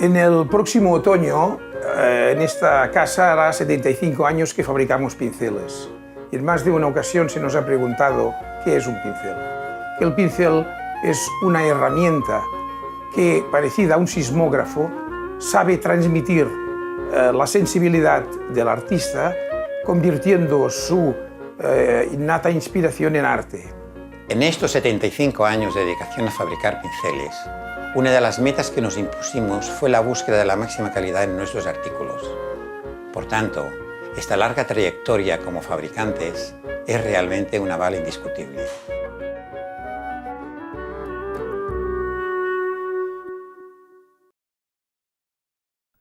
En el próximo otoño, en esta casa hará 75 años que fabricamos pinceles. Y en más de una ocasión se nos ha preguntado qué es un pincel. El pincel es una herramienta que, parecida a un sismógrafo, sabe transmitir la sensibilidad del artista, convirtiendo su innata inspiración en arte. En estos 75 años de dedicación a fabricar pinceles, una de las metas que nos impusimos fue la búsqueda de la máxima calidad en nuestros artículos. Por tanto, esta larga trayectoria como fabricantes es realmente un aval indiscutible.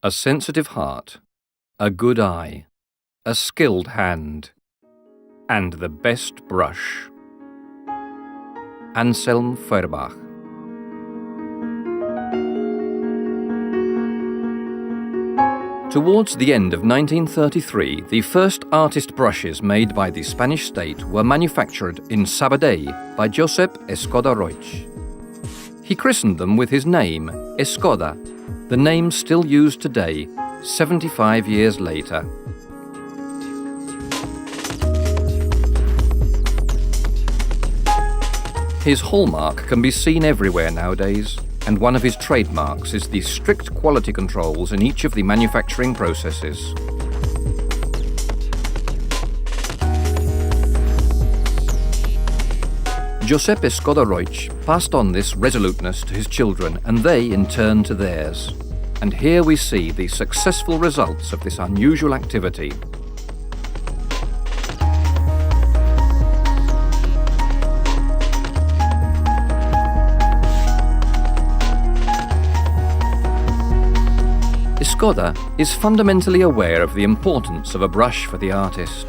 A sensitive heart, a good eye, a skilled hand, and the best brush. Anselm Feuerbach. Towards the end of 1933, the first artist brushes made by the Spanish state were manufactured in Sabadell by Josep Escoda Roig. He christened them with his name, Escoda, the name still used today, 75 years later. His hallmark can be seen everywhere nowadays, and one of his trademarks is the strict quality controls in each of the manufacturing processes. Josep Escoda Roig passed on this resoluteness to his children, and they in turn to theirs. And here we see the successful results of this unusual activity. Escoda is fundamentally aware of the importance of a brush for the artist.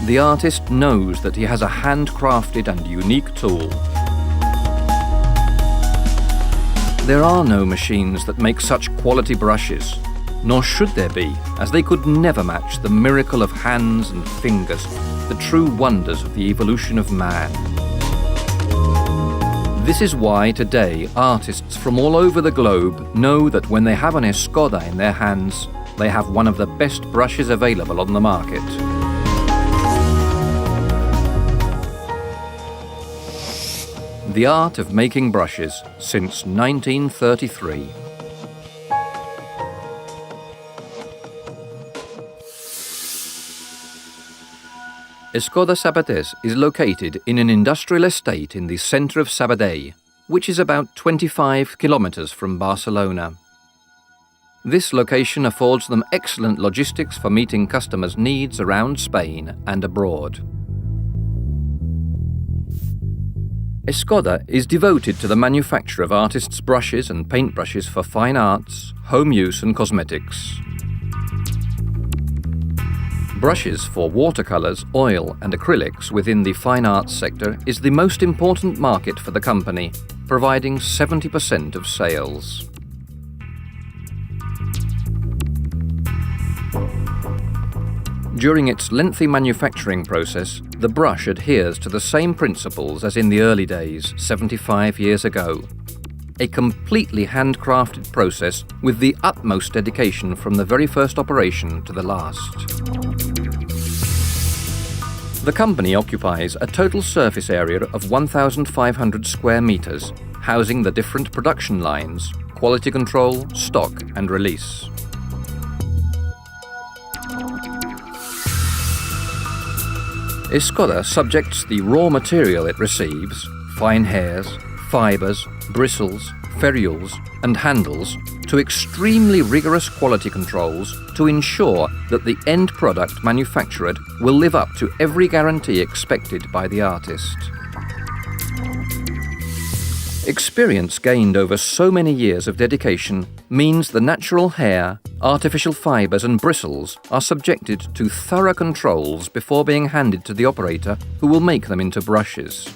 The artist knows that he has a handcrafted and unique tool. There are no machines that make such quality brushes, nor should there be, as they could never match the miracle of hands and fingers, the true wonders of the evolution of man. This is why today artists from all over the globe know that when they have an Escoda in their hands, they have one of the best brushes available on the market. The art of making brushes since 1933. Escoda Sabatés is located in an industrial estate in the centre of Sabadell, which is about 25 kilometers from Barcelona. This location affords them excellent logistics for meeting customers' needs around Spain and abroad. Escoda is devoted to the manufacture of artists' brushes and paintbrushes for fine arts, home use and cosmetics. Brushes for watercolours, oil and acrylics within the fine arts sector is the most important market for the company, providing 70% of sales. During its lengthy manufacturing process, the brush adheres to the same principles as in the early days, 75 years ago. A completely handcrafted process with the utmost dedication from the very first operation to the last. The company occupies a total surface area of 1,500 square meters, housing the different production lines, quality control, stock and release. Escoda subjects the raw material it receives, fine hairs, fibres, bristles, ferules and handles, to extremely rigorous quality controls to ensure that the end product manufactured will live up to every guarantee expected by the artist. Experience gained over so many years of dedication means the natural hair, artificial fibres and bristles are subjected to thorough controls before being handed to the operator who will make them into brushes.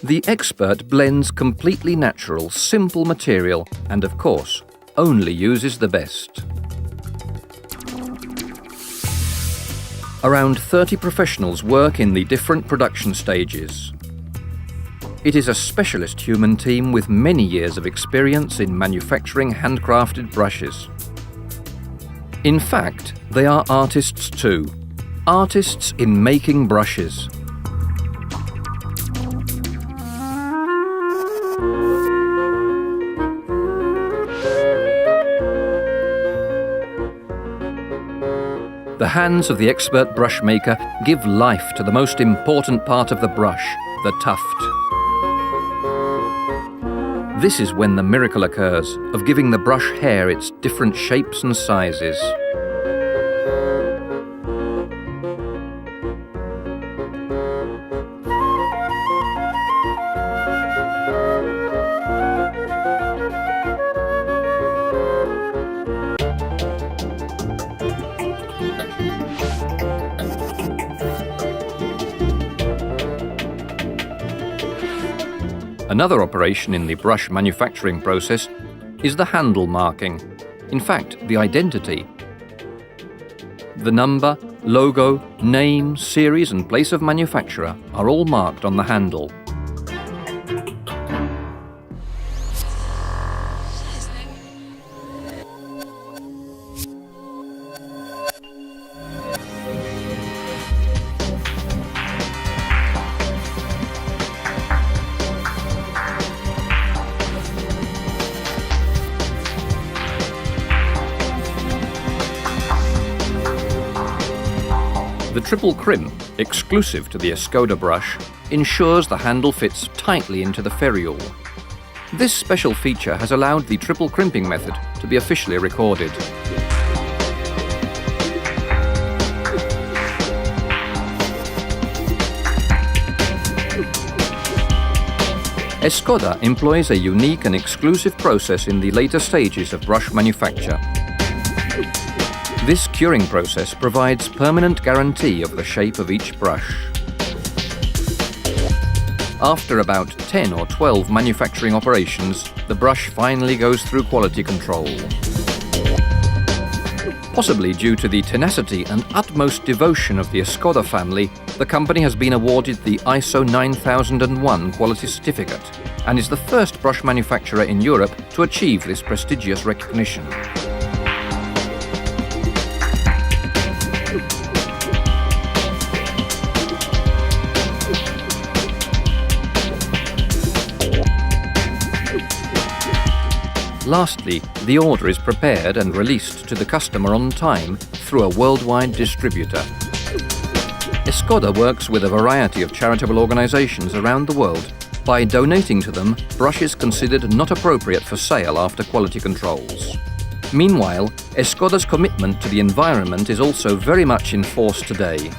The expert blends completely natural, simple material and, of course, only uses the best. Around 30 professionals work in the different production stages. It is a specialist human team with many years of experience in manufacturing handcrafted brushes. In fact, they are artists too. Artists in making brushes. The hands of the expert brush maker give life to the most important part of the brush, the tuft. This is when the miracle occurs of giving the brush hair its different shapes and sizes. Another operation in the brush manufacturing process is the handle marking. In fact, the identity. The number, logo, name, series and place of manufacturer are all marked on the handle. The triple crimp, exclusive to the Escoda brush, ensures the handle fits tightly into the ferrule. This special feature has allowed the triple crimping method to be officially recorded. Escoda employs a unique and exclusive process in the later stages of brush manufacture. This curing process provides permanent guarantee of the shape of each brush. After about 10 or 12 manufacturing operations, the brush finally goes through quality control. Possibly due to the tenacity and utmost devotion of the Escoda family, the company has been awarded the ISO 9001 quality certificate and is the first brush manufacturer in Europe to achieve this prestigious recognition. Lastly, the order is prepared and released to the customer on time through a worldwide distributor. Escoda works with a variety of charitable organizations around the world by donating to them brushes considered not appropriate for sale after quality controls. Meanwhile, Escoda's commitment to the environment is also very much in force today.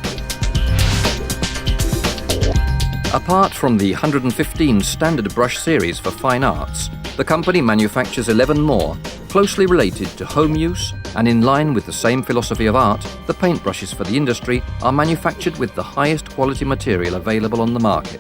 Apart from the 115 standard brush series for fine arts, the company manufactures 11 more, closely related to home use, and in line with the same philosophy of art, the paintbrushes for the industry are manufactured with the highest quality material available on the market.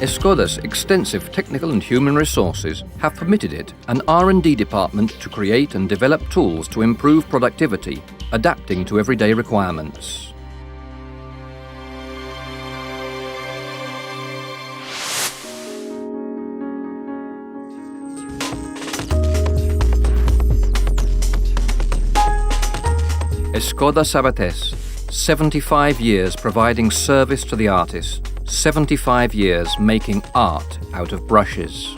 Escoda's extensive technical and human resources have permitted it an R&D department to create and develop tools to improve productivity, adapting to everyday requirements. Escoda Sabatés, 75 years providing service to the artist, 75 years making art out of brushes.